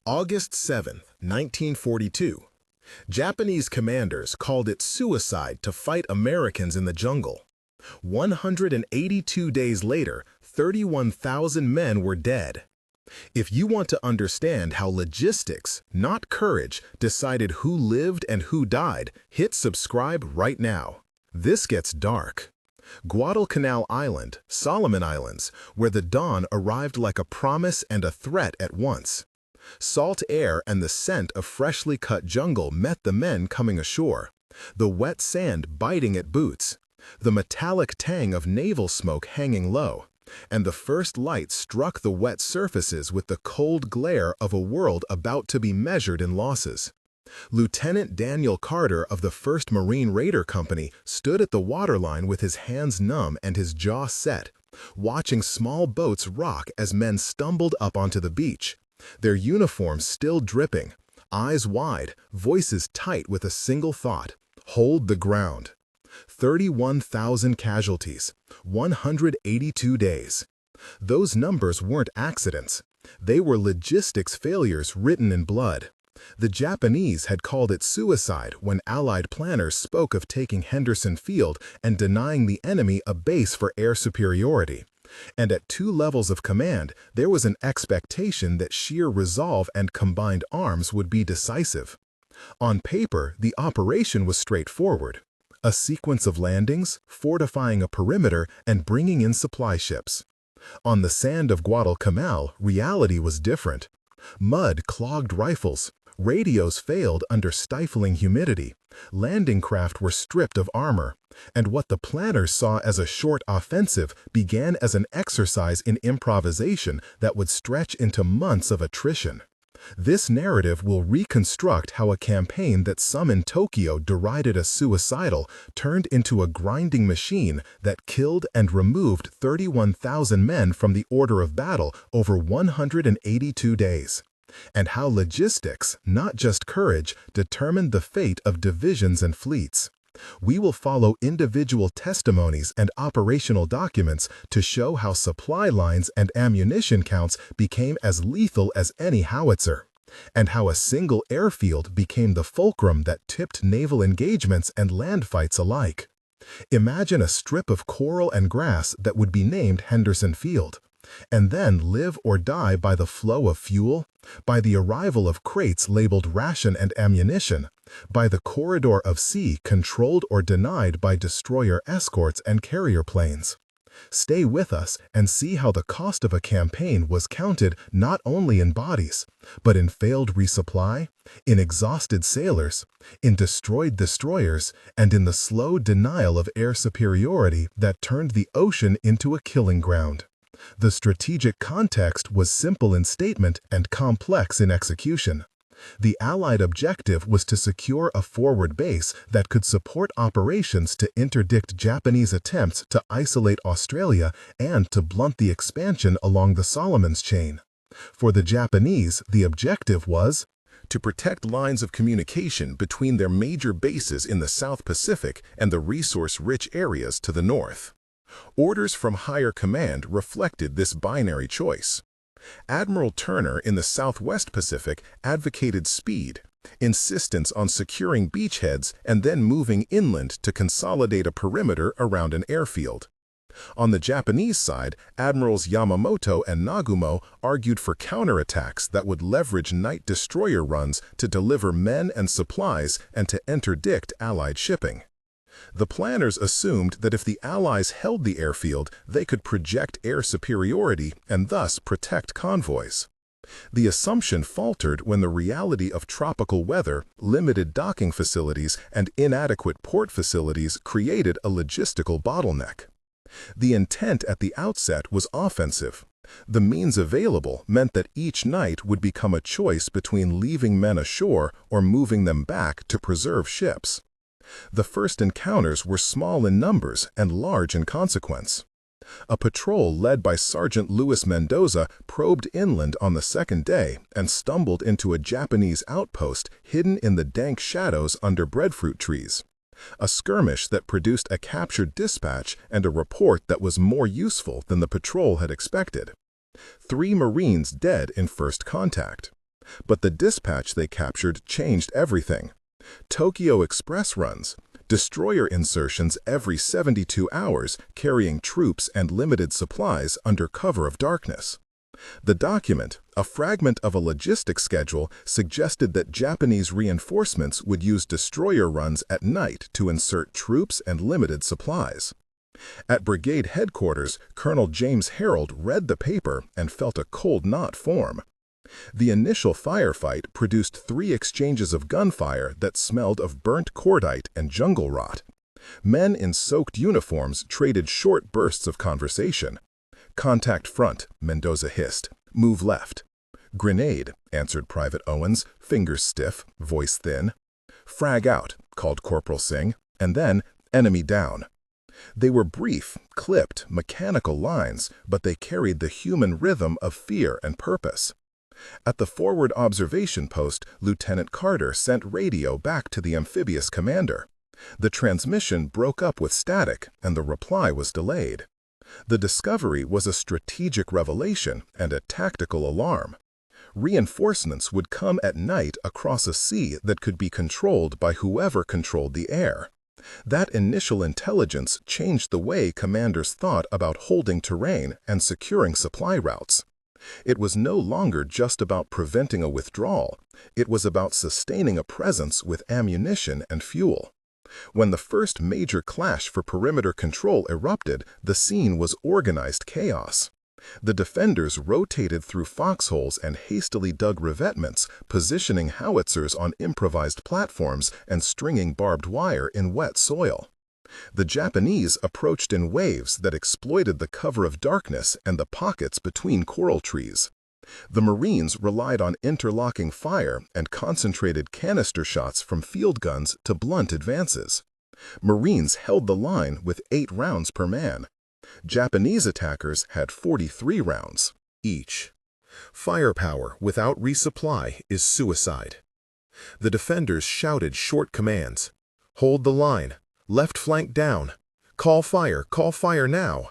August 7, 1942. Japanese commanders called it suicide to fight Americans in the jungle. 182 days later, 31,000 men were dead. If you want to understand how logistics, not courage, decided who lived and who died, hit subscribe right now. This gets dark. Guadalcanal Island, Solomon Islands, where the dawn arrived like a promise and a threat at once. Salt air and the scent of freshly cut jungle met the men coming ashore, the wet sand biting at boots, the metallic tang of naval smoke hanging low, and the first light struck the wet surfaces with the cold glare of a world about to be measured in losses. Lieutenant Daniel Carter of the 1st Marine Raider Company stood at the waterline with his hands numb and his jaw set, watching small boats rock as men stumbled up onto the beach, their uniforms still dripping, eyes wide, voices tight with a single thought: hold the ground. 31,000 casualties, 182 days. Those numbers weren't accidents. They were logistics failures written in blood. The Japanese had called it suicide when Allied planners spoke of taking Henderson Field and denying the enemy a base for air superiority. And at 2 levels of command, there was an expectation that sheer resolve and combined arms would be decisive. On paper, the operation was straightforward: a sequence of landings, fortifying a perimeter, and bringing in supply ships. On the sand of Guadalcanal, reality was different. Mud clogged rifles, radios failed under stifling humidity, landing craft were stripped of armor, and what the planners saw as a short offensive began as an exercise in improvisation that would stretch into months of attrition. This narrative will reconstruct how a campaign that some in Tokyo derided as suicidal turned into a grinding machine that killed and removed 31,000 men from the order of battle over 182 days. And how logistics, not just courage, determined the fate of divisions and fleets. We will follow individual testimonies and operational documents to show how supply lines and ammunition counts became as lethal as any howitzer, and how a single airfield became the fulcrum that tipped naval engagements and land fights alike. Imagine a strip of coral and grass that would be named Henderson Field, and then live or die by the flow of fuel, by the arrival of crates labeled ration and ammunition, by the corridor of sea controlled or denied by destroyer escorts and carrier planes. Stay with us and see how the cost of a campaign was counted not only in bodies, but in failed resupply, in exhausted sailors, in destroyed destroyers, and in the slow denial of air superiority that turned the ocean into a killing ground. The strategic context was simple in statement and complex in execution. The Allied objective was to secure a forward base that could support operations to interdict Japanese attempts to isolate Australia and to blunt the expansion along the Solomons chain. For the Japanese, the objective was to protect lines of communication between their major bases in the South Pacific and the resource-rich areas to the north. Orders from higher command reflected this binary choice. Admiral Turner in the Southwest Pacific advocated speed, insistence on securing beachheads and then moving inland to consolidate a perimeter around an airfield. On the Japanese side, Admirals Yamamoto and Nagumo argued for counterattacks that would leverage night destroyer runs to deliver men and supplies and to interdict Allied shipping. The planners assumed that if the Allies held the airfield, they could project air superiority and thus protect convoys. The assumption faltered when the reality of tropical weather, limited docking facilities, and inadequate port facilities created a logistical bottleneck. The intent at the outset was offensive. The means available meant that each night would become a choice between leaving men ashore or moving them back to preserve ships. The first encounters were small in numbers and large in consequence. A patrol led by Sergeant Louis Mendoza probed inland on the 2nd day and stumbled into a Japanese outpost hidden in the dank shadows under breadfruit trees. A skirmish that produced a captured dispatch and a report that was more useful than the patrol had expected. 3 Marines dead in first contact. But the dispatch they captured changed everything. Tokyo Express runs, destroyer insertions every 72 hours carrying troops and limited supplies under cover of darkness. The document, a fragment of a logistics schedule, suggested that Japanese reinforcements would use destroyer runs at night to insert troops and limited supplies. At brigade headquarters, Colonel James Harold read the paper and felt a cold knot form. The initial firefight produced 3 exchanges of gunfire that smelled of burnt cordite and jungle rot. Men in soaked uniforms traded short bursts of conversation. "Contact front," Mendoza hissed. "Move left." "Grenade," answered Private Owens, fingers stiff, voice thin. "Frag out," called Corporal Singh, and then "enemy down." They were brief, clipped, mechanical lines, but they carried the human rhythm of fear and purpose. At the forward observation post, Lieutenant Carter sent radio back to the amphibious commander. The transmission broke up with static, and the reply was delayed. The discovery was a strategic revelation and a tactical alarm. Reinforcements would come at night across a sea that could be controlled by whoever controlled the air. That initial intelligence changed the way commanders thought about holding terrain and securing supply routes. It was no longer just about preventing a withdrawal. It was about sustaining a presence with ammunition and fuel. When the first major clash for perimeter control erupted, the scene was organized chaos. The defenders rotated through foxholes and hastily dug revetments, positioning howitzers on improvised platforms and stringing barbed wire in wet soil. The Japanese approached in waves that exploited the cover of darkness and the pockets between coral trees. The Marines relied on interlocking fire and concentrated canister shots from field guns to blunt advances. Marines held the line with 8 rounds per man. Japanese attackers had 43 rounds each. Firepower without resupply is suicide. The defenders shouted short commands. "Hold the line. Left flank down. Call fire now."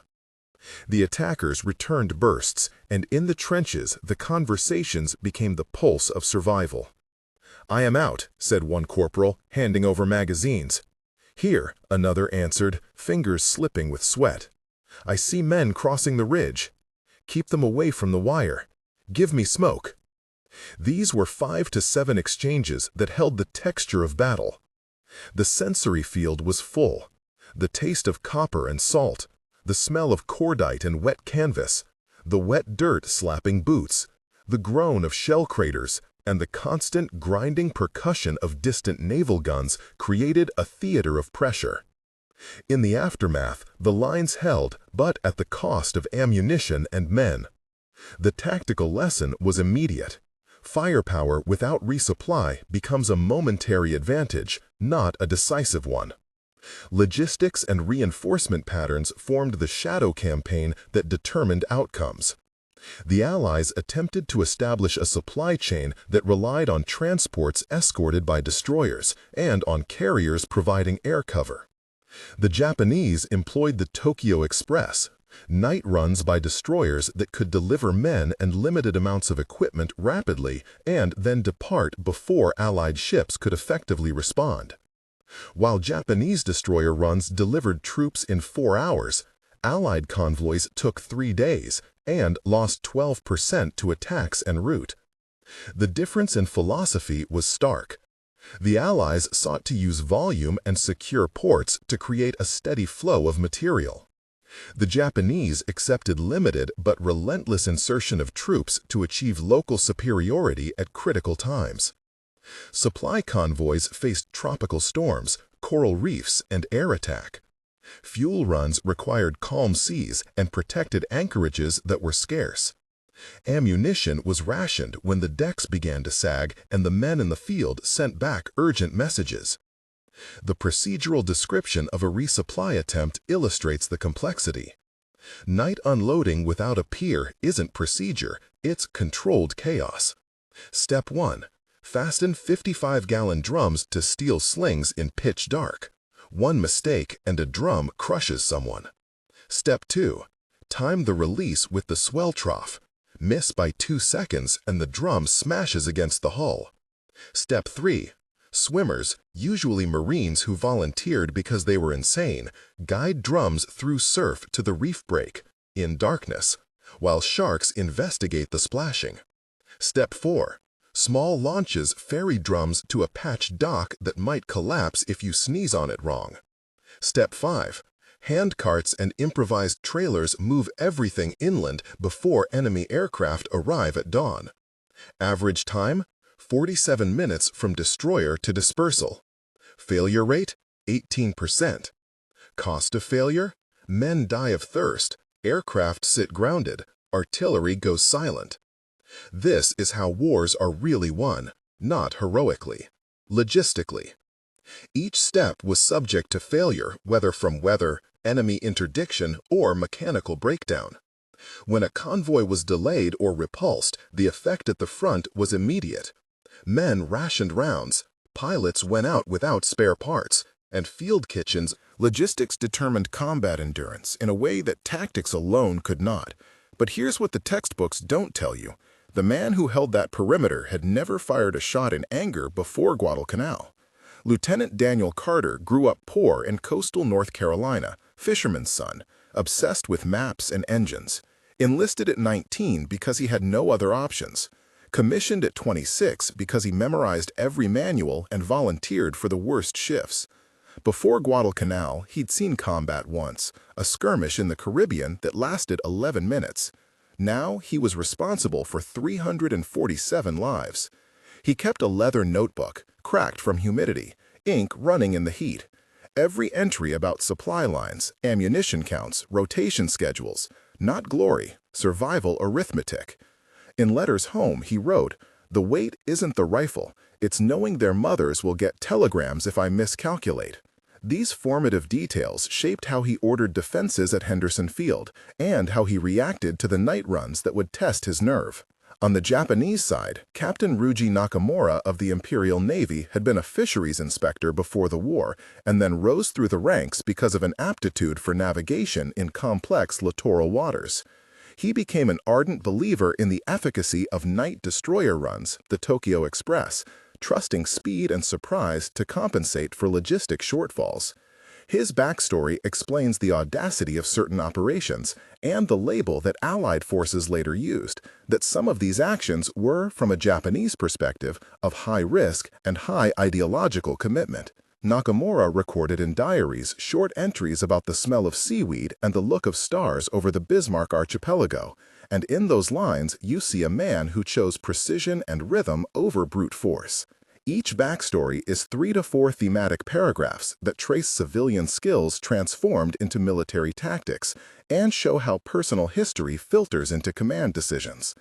The attackers returned bursts, and in the trenches the conversations became the pulse of survival. "I am out," said one corporal, handing over magazines. "Here," another answered, fingers slipping with sweat. "I see men crossing the ridge. Keep them away from the wire. Give me smoke." These were 5 to 7 exchanges that held the texture of battle. The sensory field was full. The taste of copper and salt, the smell of cordite and wet canvas, the wet dirt slapping boots, the groan of shell craters, and the constant grinding percussion of distant naval guns created a theater of pressure. In the aftermath, the lines held, but at the cost of ammunition and men. The tactical lesson was immediate. Firepower without resupply becomes a momentary advantage, not a decisive one. Logistics and reinforcement patterns formed the shadow campaign that determined outcomes. The Allies attempted to establish a supply chain that relied on transports escorted by destroyers and on carriers providing air cover. The Japanese employed the Tokyo Express, night runs by destroyers that could deliver men and limited amounts of equipment rapidly and then depart before Allied ships could effectively respond. While Japanese destroyer runs delivered troops in 4 hours, Allied convoys took 3 days and lost 12% to attacks en route. The difference in philosophy was stark. The Allies sought to use volume and secure ports to create a steady flow of material. The Japanese accepted limited but relentless insertion of troops to achieve local superiority at critical times. Supply convoys faced tropical storms, coral reefs, and air attack. Fuel runs required calm seas and protected anchorages that were scarce. Ammunition was rationed when the decks began to sag and the men in the field sent back urgent messages. The procedural description of a resupply attempt illustrates the complexity. Night unloading without a pier isn't procedure, it's controlled chaos. Step 1. Fasten 55-gallon drums to steel slings in pitch dark. One mistake and a drum crushes someone. Step 2. Time the release with the swell trough. Miss by 2 seconds and the drum smashes against the hull. Step 3. Swimmers, usually Marines who volunteered because they were insane, guide drums through surf to the reef break, in darkness, while sharks investigate the splashing. Step 4. Small launches ferry drums to a patched dock that might collapse if you sneeze on it wrong. Step 5. Hand carts and improvised trailers move everything inland before enemy aircraft arrive at dawn. Average time, 47 minutes from destroyer to dispersal. Failure rate, 18%. Cost of failure, men die of thirst, aircraft sit grounded, artillery goes silent. This is how wars are really won, not heroically, logistically. Each step was subject to failure, whether from weather, enemy interdiction, or mechanical breakdown. When a convoy was delayed or repulsed, the effect at the front was immediate. Men rationed rounds, pilots went out without spare parts, and field kitchens. Logistics determined combat endurance in a way that tactics alone could not. But here's what the textbooks don't tell you. The man who held that perimeter had never fired a shot in anger before Guadalcanal. Lieutenant Daniel Carter grew up poor in coastal North Carolina, fisherman's son, obsessed with maps and engines. Enlisted at 19 because he had no other options. Commissioned at 26 because he memorized every manual and volunteered for the worst shifts. Before Guadalcanal, he'd seen combat once, a skirmish in the Caribbean that lasted 11 minutes. Now he was responsible for 347 lives. He kept a leather notebook, cracked from humidity, ink running in the heat. Every entry about supply lines, ammunition counts, rotation schedules, not glory, survival arithmetic. In letters home, he wrote, "The weight isn't the rifle, it's knowing their mothers will get telegrams if I miscalculate." These formative details shaped how he ordered defenses at Henderson Field and how he reacted to the night runs that would test his nerve. On the Japanese side, Captain Ryuji Nakamura of the Imperial Navy had been a fisheries inspector before the war and then rose through the ranks because of an aptitude for navigation in complex littoral waters. He became an ardent believer in the efficacy of night destroyer runs, the Tokyo Express, trusting speed and surprise to compensate for logistic shortfalls. His backstory explains the audacity of certain operations and the label that Allied forces later used, that some of these actions were, from a Japanese perspective, of high risk and high ideological commitment. Nakamura recorded in diaries short entries about the smell of seaweed and the look of stars over the Bismarck archipelago, and in those lines you see a man who chose precision and rhythm over brute force. Each backstory is 3 to 4 thematic paragraphs that trace civilian skills transformed into military tactics and show how personal history filters into command decisions.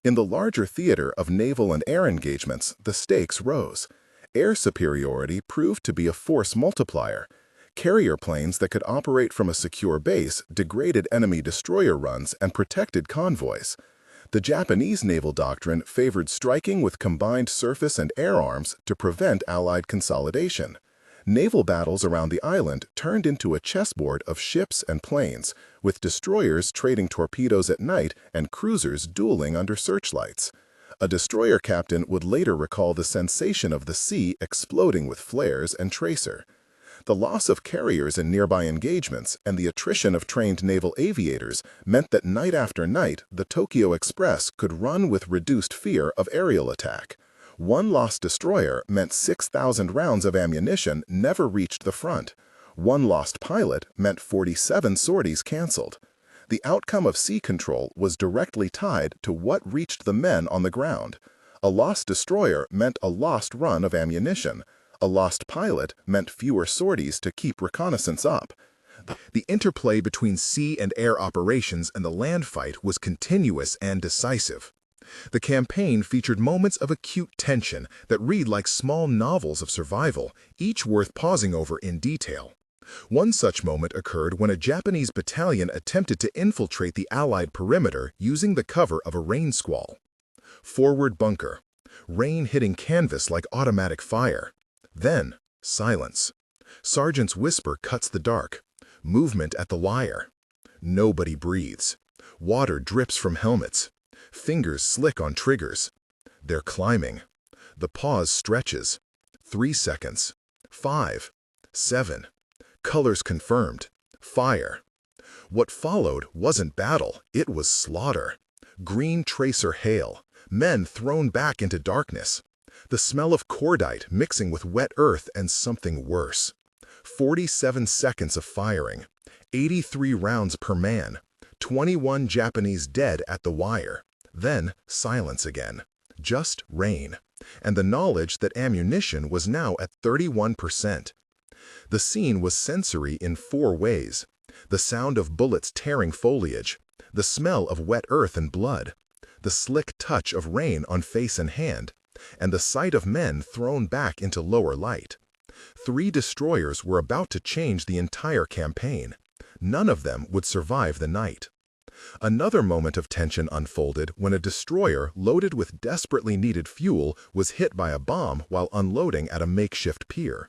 In the larger theater of naval and air engagements, the stakes rose. Air superiority proved to be a force multiplier. Carrier planes that could operate from a secure base degraded enemy destroyer runs and protected convoys. The Japanese naval doctrine favored striking with combined surface and air arms to prevent Allied consolidation. Naval battles around the island turned into a chessboard of ships and planes, with destroyers trading torpedoes at night and cruisers dueling under searchlights. A destroyer captain would later recall the sensation of the sea exploding with flares and tracer. The loss of carriers in nearby engagements and the attrition of trained naval aviators meant that night after night the Tokyo Express could run with reduced fear of aerial attack. One lost destroyer meant 6,000 rounds of ammunition never reached the front. One lost pilot meant 47 sorties canceled. The outcome of sea control was directly tied to what reached the men on the ground. A lost destroyer meant a lost run of ammunition. A lost pilot meant fewer sorties to keep reconnaissance up. The interplay between sea and air operations and the land fight was continuous and decisive. The campaign featured moments of acute tension that read like small novels of survival, each worth pausing over in detail. One such moment occurred when a Japanese battalion attempted to infiltrate the Allied perimeter using the cover of a rain squall. Forward bunker. Rain hitting canvas like automatic fire. Then, silence. Sergeant's whisper cuts the dark. Movement at the wire. Nobody breathes. Water drips from helmets. Fingers slick on triggers. They're climbing. The pause stretches. 3 seconds. 5. 7. Colors confirmed. Fire. What followed wasn't battle, it was slaughter. Green tracer hail. Men thrown back into darkness. The smell of cordite mixing with wet earth and something worse. 47 seconds of firing. 83 rounds per man. 21 Japanese dead at the wire. Then silence again. Just rain. And the knowledge that ammunition was now at 31%. The scene was sensory in 4 ways. The sound of bullets tearing foliage. The smell of wet earth and blood. The slick touch of rain on face and hand. And the sight of men thrown back into lower light. 3 destroyers were about to change the entire campaign. None of them would survive the night. Another moment of tension unfolded when a destroyer loaded with desperately needed fuel was hit by a bomb while unloading at a makeshift pier.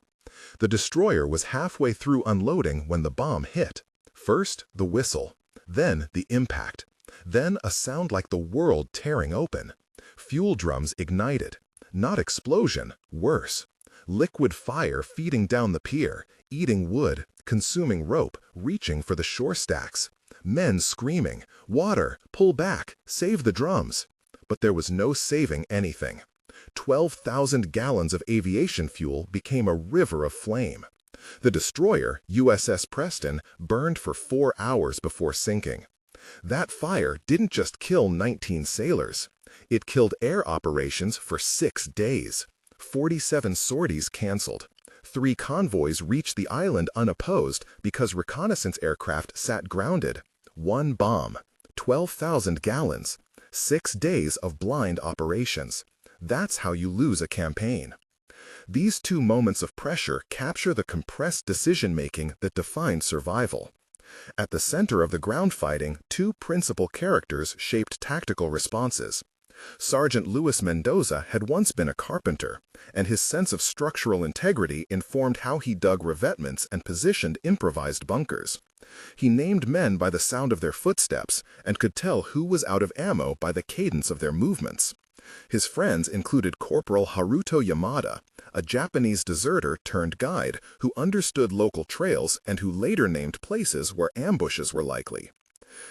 The destroyer was halfway through unloading when the bomb hit. First, the whistle. Then, the impact. Then, a sound like the world tearing open. Fuel drums ignited. Not explosion, worse. Liquid fire feeding down the pier, eating wood, consuming rope, reaching for the shore stacks. Men screaming, "Water! Pull back! Save the drums!" But there was no saving anything. 12,000 gallons of aviation fuel became a river of flame. The destroyer, USS Preston, burned for 4 hours before sinking. That fire didn't just kill 19 sailors. It killed air operations for 6 days. 47 sorties canceled. 3 convoys reached the island unopposed because reconnaissance aircraft sat grounded. 1 bomb. 12,000 gallons. 6 days of blind operations. That's how you lose a campaign. These 2 moments of pressure capture the compressed decision-making that defined survival. At the center of the ground fighting, 2 principal characters shaped tactical responses. Sergeant Louis Mendoza had once been a carpenter, and his sense of structural integrity informed how he dug revetments and positioned improvised bunkers. He named men by the sound of their footsteps and could tell who was out of ammo by the cadence of their movements. His friends included Corporal Haruto Yamada, a Japanese deserter turned guide who understood local trails and who later named places where ambushes were likely.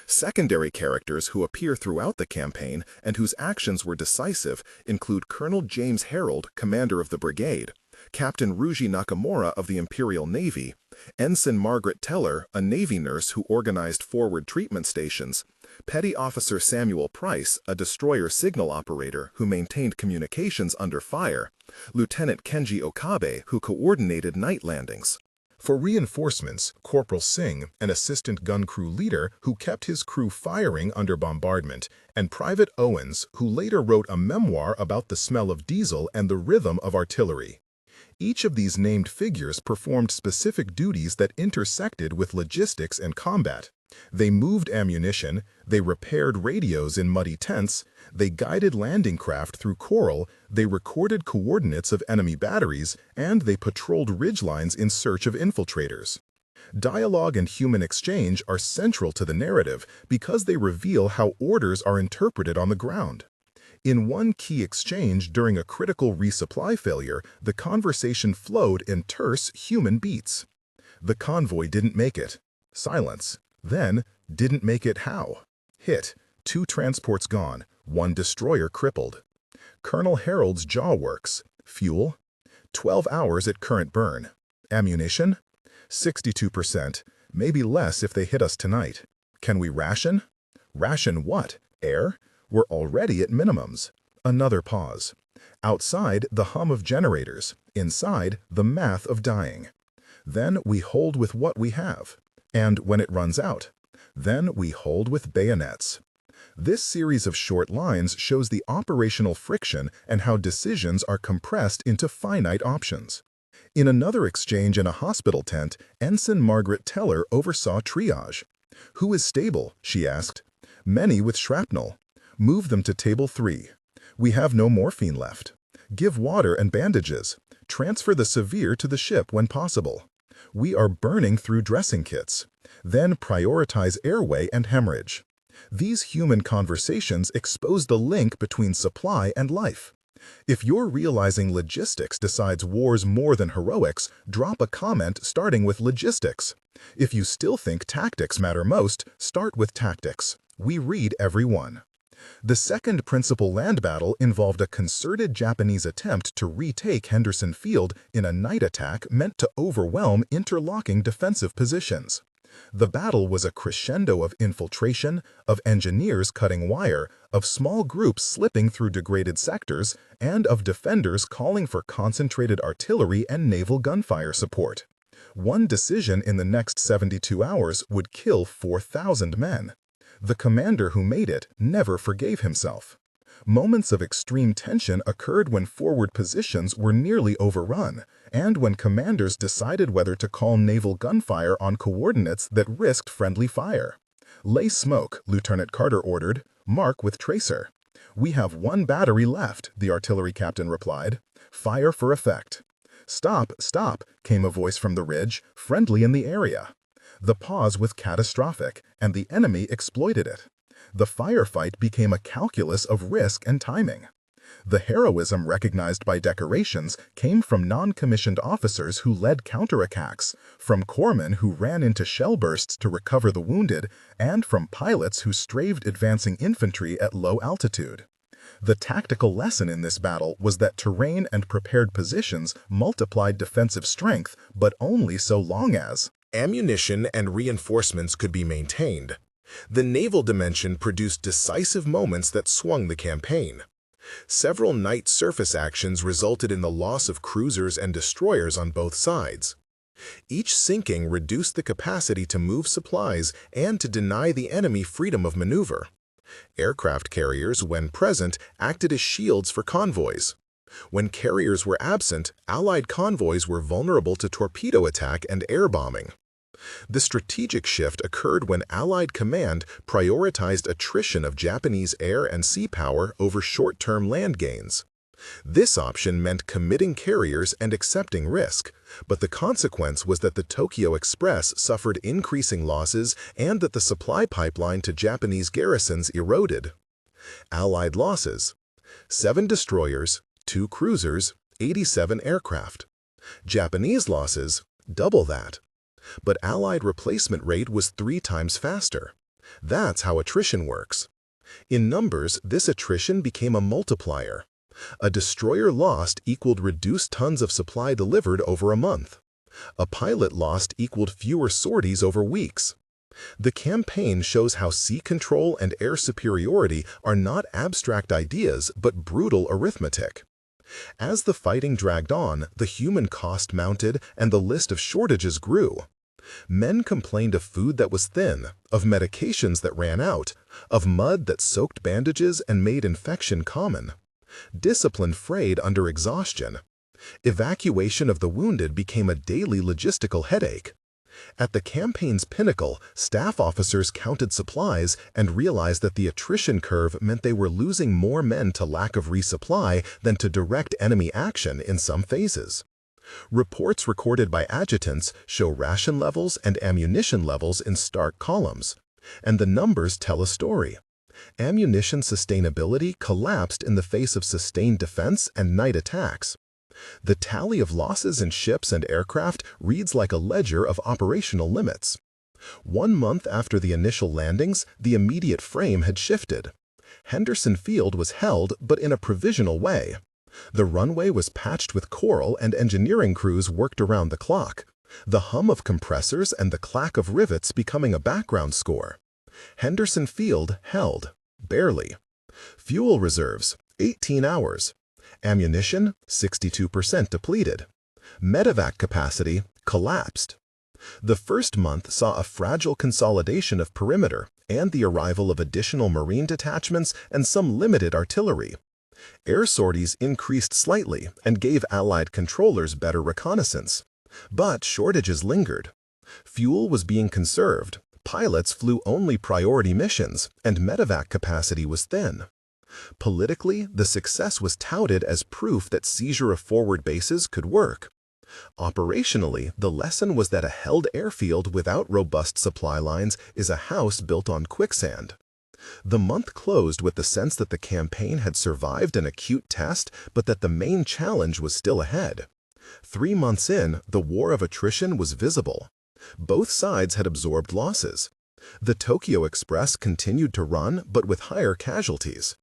Secondary characters who appear throughout the campaign and whose actions were decisive include Colonel James Harold, commander of the brigade, Captain Ryuji Nakamura of the Imperial Navy, Ensign Margaret Teller, a Navy nurse who organized forward treatment stations, Petty Officer Samuel Price, a destroyer signal operator who maintained communications under fire, Lieutenant Kenji Okabe, who coordinated night landings. For reinforcements, Corporal Singh, an assistant gun crew leader who kept his crew firing under bombardment, and Private Owens, who later wrote a memoir about the smell of diesel and the rhythm of artillery. Each of these named figures performed specific duties that intersected with logistics and combat. They moved ammunition, they repaired radios in muddy tents, they guided landing craft through coral, they recorded coordinates of enemy batteries, and they patrolled ridgelines in search of infiltrators. Dialogue and human exchange are central to the narrative because they reveal how orders are interpreted on the ground. In one key exchange during a critical resupply failure, the conversation flowed in terse human beats. The convoy didn't make it. Silence. Then, didn't make it how? Hit. 2 transports gone. 1 destroyer crippled. Colonel Harold's jaw works. Fuel? 12 hours at current burn. Ammunition? 62%. Maybe less if they hit us tonight. Can we ration? Ration what? Air? We're already at minimums. Another pause. Outside, the hum of generators. Inside, the math of dying. Then we hold with what we have. And when it runs out, then we hold with bayonets. This series of short lines shows the operational friction and how decisions are compressed into finite options. In another exchange in a hospital tent, Ensign Margaret Teller oversaw triage. "Who is stable?" she asked. "Many with shrapnel. Move them to table 3. We have no morphine left. Give water and bandages. Transfer the severe to the ship when possible. We are burning through dressing kits. Then prioritize airway and hemorrhage. These human conversations expose the link between supply and life. If you're realizing logistics decides wars more than heroics, drop a comment starting with logistics. If you still think tactics matter most, start with tactics. We read every one. The second principal land battle involved a concerted Japanese attempt to retake Henderson Field in a night attack meant to overwhelm interlocking defensive positions. The battle was a crescendo of infiltration, of engineers cutting wire, of small groups slipping through degraded sectors, and of defenders calling for concentrated artillery and naval gunfire support. One decision in the next 72 hours would kill 4,000 men. The commander who made it never forgave himself. Moments of extreme tension occurred when forward positions were nearly overrun, and when commanders decided whether to call naval gunfire on coordinates that risked friendly fire. "Lay smoke," Lieutenant Carter ordered. "Mark with tracer." "We have one battery left," the artillery captain replied. "Fire for effect." "Stop, stop," came a voice from the ridge, friendly in the area. The pause was catastrophic, and the enemy exploited it. The firefight became a calculus of risk and timing. The heroism recognized by decorations came from non-commissioned officers who led counterattacks, from corpsmen who ran into shell bursts to recover the wounded, and from pilots who straved advancing infantry at low altitude. The tactical lesson in this battle was that terrain and prepared positions multiplied defensive strength, but only so long as ammunition and reinforcements could be maintained. The naval dimension produced decisive moments that swung the campaign. Several night surface actions resulted in the loss of cruisers and destroyers on both sides. Each sinking reduced the capacity to move supplies and to deny the enemy freedom of maneuver. Aircraft carriers, when present, acted as shields for convoys. When carriers were absent, Allied convoys were vulnerable to torpedo attack and air bombing. The strategic shift occurred when Allied command prioritized attrition of Japanese air and sea power over short-term land gains. This option meant committing carriers and accepting risk, but the consequence was that the Tokyo Express suffered increasing losses and that the supply pipeline to Japanese garrisons eroded. Allied losses: 7 destroyers, 2 cruisers, 87 aircraft. Japanese losses: double that. But Allied replacement rate was 3 times faster. That's how attrition works. In numbers, this attrition became a multiplier. A destroyer lost equaled reduced tons of supply delivered over a month. A pilot lost equaled fewer sorties over weeks. The campaign shows how sea control and air superiority are not abstract ideas but brutal arithmetic. As the fighting dragged on, the human cost mounted and the list of shortages grew. Men complained of food that was thin, of medications that ran out, of mud that soaked bandages and made infection common. Discipline frayed under exhaustion. Evacuation of the wounded became a daily logistical headache. At the campaign's pinnacle, staff officers counted supplies and realized that the attrition curve meant they were losing more men to lack of resupply than to direct enemy action in some phases. Reports recorded by adjutants show ration levels and ammunition levels in stark columns. And the numbers tell a story. Ammunition sustainability collapsed in the face of sustained defense and night attacks. The tally of losses in ships and aircraft reads like a ledger of operational limits. 1 month after the initial landings, the immediate frame had shifted. Henderson Field was held, but in a provisional way. The runway was patched with coral and engineering crews worked around the clock, the hum of compressors and the clack of rivets becoming a background score. Henderson Field held, barely. Fuel reserves, 18 hours. Ammunition, 62% depleted. Medevac capacity collapsed. The first month saw a fragile consolidation of perimeter and the arrival of additional marine detachments and some limited artillery. Air sorties increased slightly and gave Allied controllers better reconnaissance. But shortages lingered. Fuel was being conserved, pilots flew only priority missions, and medevac capacity was thin. Politically, the success was touted as proof that seizure of forward bases could work. Operationally, the lesson was that a held airfield without robust supply lines is a house built on quicksand. The month closed with the sense that the campaign had survived an acute test, but that the main challenge was still ahead. 3 months in, the war of attrition was visible. Both sides had absorbed losses. The Tokyo Express continued to run, but with higher casualties.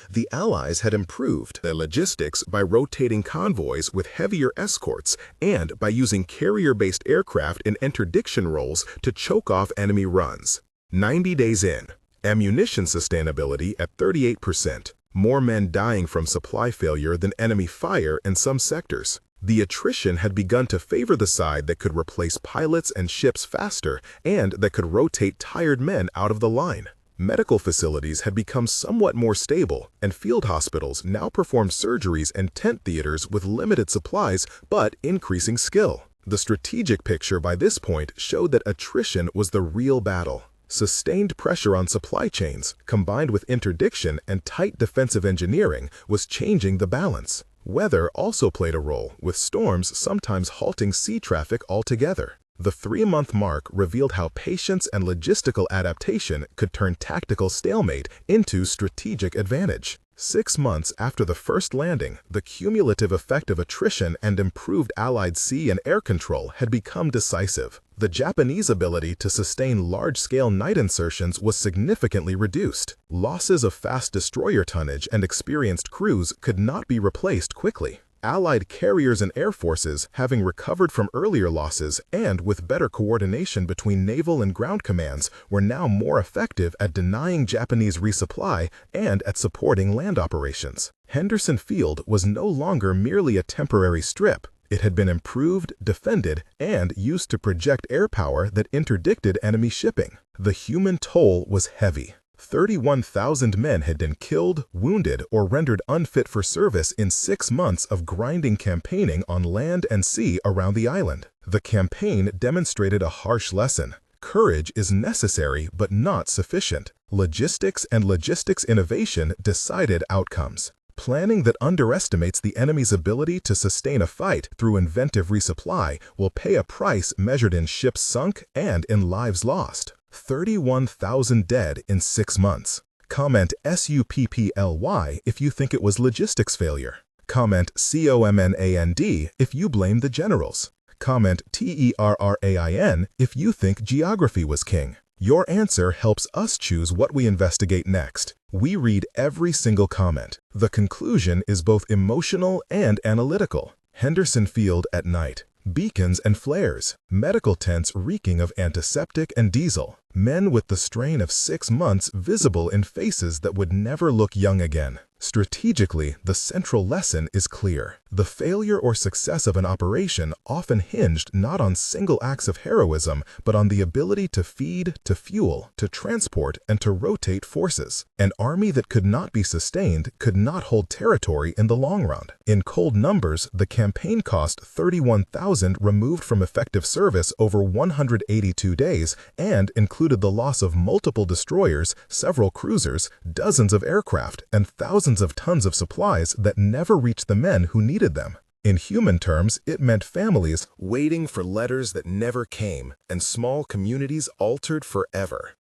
The Allies had improved their logistics by rotating convoys with heavier escorts and by using carrier-based aircraft in interdiction roles to choke off enemy runs. 90 days in, ammunition sustainability at 38%, more men dying from supply failure than enemy fire in some sectors. The attrition had begun to favor the side that could replace pilots and ships faster and that could rotate tired men out of the line. Medical facilities had become somewhat more stable, and field hospitals now performed surgeries and tent theaters with limited supplies but increasing skill. The strategic picture by this point showed that attrition was the real battle. Sustained pressure on supply chains, combined with interdiction and tight defensive engineering, was changing the balance. Weather also played a role, with storms sometimes halting sea traffic altogether. The 3-month mark revealed how patience and logistical adaptation could turn tactical stalemate into strategic advantage. 6 months after the first landing, the cumulative effect of attrition and improved Allied sea and air control had become decisive. The Japanese ability to sustain large-scale night insertions was significantly reduced. Losses of fast destroyer tonnage and experienced crews could not be replaced quickly. Allied carriers and air forces, having recovered from earlier losses and with better coordination between naval and ground commands, were now more effective at denying Japanese resupply and at supporting land operations. Henderson Field was no longer merely a temporary strip. It had been improved, defended, and used to project air power that interdicted enemy shipping. The human toll was heavy. 31,000 men had been killed, wounded, or rendered unfit for service in 6 months of grinding campaigning on land and sea around the island. The campaign demonstrated a harsh lesson. Courage is necessary but not sufficient. Logistics and logistics innovation decided outcomes. Planning that underestimates the enemy's ability to sustain a fight through inventive resupply will pay a price measured in ships sunk and in lives lost. 31,000 dead in 6 months. Comment SUPPLY if you think it was logistics failure. Comment COMNAND if you blame the generals. Comment TERRAIN if you think geography was king. Your answer helps us choose what we investigate next. We read every single comment. The conclusion is both emotional and analytical. Henderson Field at night. Beacons and flares, medical tents reeking of antiseptic and diesel, men with the strain of 6 months visible in faces that would never look young again. Strategically, the central lesson is clear. The failure or success of an operation often hinged not on single acts of heroism, but on the ability to feed, to fuel, to transport, and to rotate forces. An army that could not be sustained could not hold territory in the long run. In cold numbers, the campaign cost 31,000 removed from effective service over 182 days and included the loss of multiple destroyers, several cruisers, dozens of aircraft, and thousands of tons of supplies that never reached the men who needed them. In human terms, it meant families waiting for letters that never came and small communities altered forever.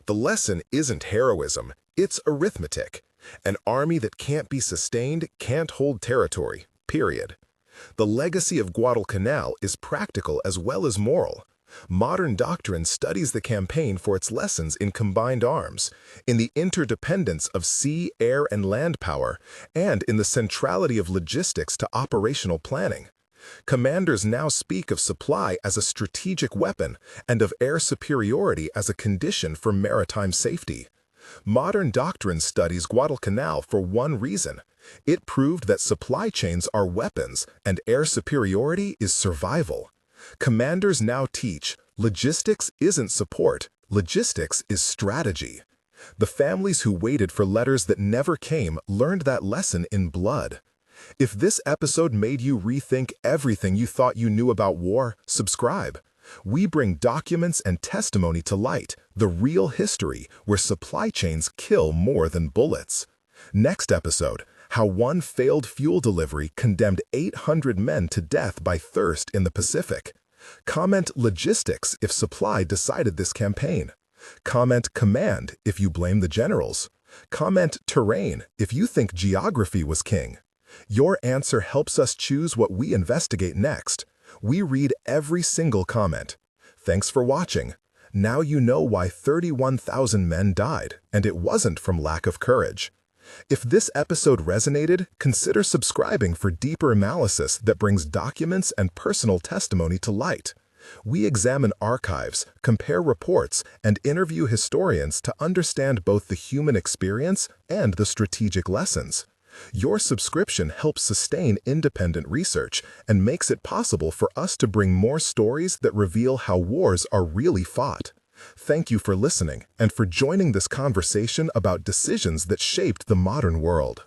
The lesson isn't heroism, it's arithmetic. An army that can't be sustained can't hold territory, period. The legacy of Guadalcanal is practical as well as moral. Modern doctrine studies the campaign for its lessons in combined arms, in the interdependence of sea, air, and land power, and in the centrality of logistics to operational planning. Commanders now speak of supply as a strategic weapon and of air superiority as a condition for maritime safety. Modern doctrine studies Guadalcanal for one reason. It proved that supply chains are weapons and air superiority is survival. Commanders now teach, logistics isn't support, logistics is strategy. The families who waited for letters that never came learned that lesson in blood. If this episode made you rethink everything you thought you knew about war, subscribe. We bring documents and testimony to light, the real history where supply chains kill more than bullets. Next episode, how one failed fuel delivery condemned 800 men to death by thirst in the Pacific. Comment logistics if supply decided this campaign. Comment command if you blame the generals. Comment terrain if you think geography was king. Your answer helps us choose what we investigate next. We read every single comment. Thanks for watching. Now you know why 31,000 men died, and it wasn't from lack of courage. If this episode resonated, consider subscribing for deeper analysis that brings documents and personal testimony to light. We examine archives, compare reports, and interview historians to understand both the human experience and the strategic lessons. Your subscription helps sustain independent research and makes it possible for us to bring more stories that reveal how wars are really fought. Thank you for listening and for joining this conversation about decisions that shaped the modern world.